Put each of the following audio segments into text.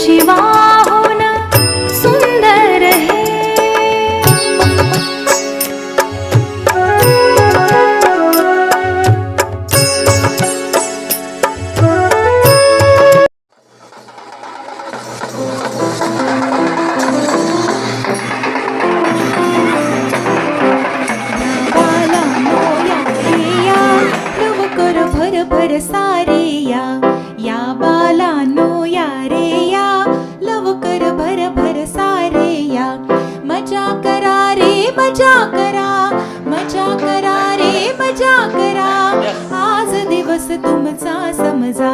शिवाहुन सुंदर है। बाला मोया प्रिया लव कर भर भर सारिया, या बाला नोया रे या लव कर भर भर सारिया। मजा करा रे मजा करा, मजा करा रे मजा करा, आज दिवस तुमचा समजा।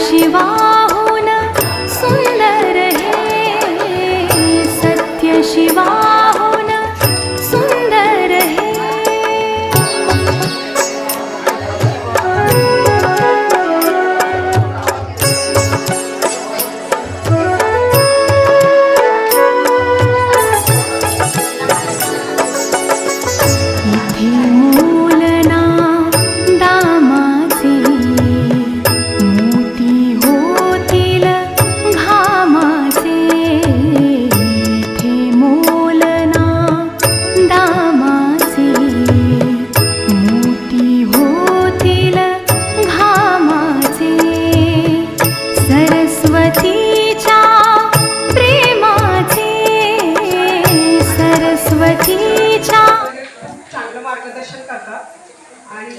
शिवाहुन सुंदर है, सत्य शिवाहुन सुंदर है। इथे मूलना दामाचे चांगलं मार्गदर्शन करतात। आणि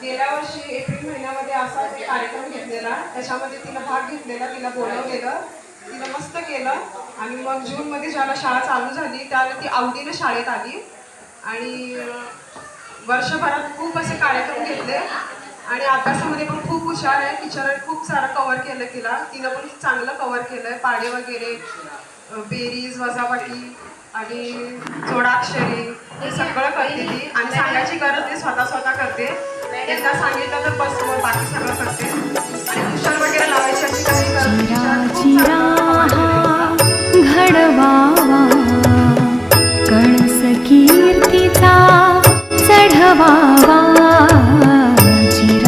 गेल्या वर्षी एप्रिल महिन्यामध्ये असा एक कार्यक्रम घेतलेला, त्याच्यामध्ये तिला भाग घेतलेला, तिला बोलवलेलं, तिला मस्त केलं। आणि मग जूनमध्ये ज्याला शाळा चालू झाली त्याला ती आवडीनं शाळेत आली आणि वर्षभरात खूप असे कार्यक्रम घेतले आणि अभ्यासामध्ये पण खूप हुशार आहे। टीचरने खूप सारं कव्हर केलं तिनं पण चांगलं कव्हर केलं आहे। पाढे वगैरे, बेरीज, वजाबाकी आणि जोडाक्षरे हे सगळं करते ती आणि सांगायची गरज ती स्वतः करते। एकदा सांगितलं तर बस मग बाकी सगळं करते।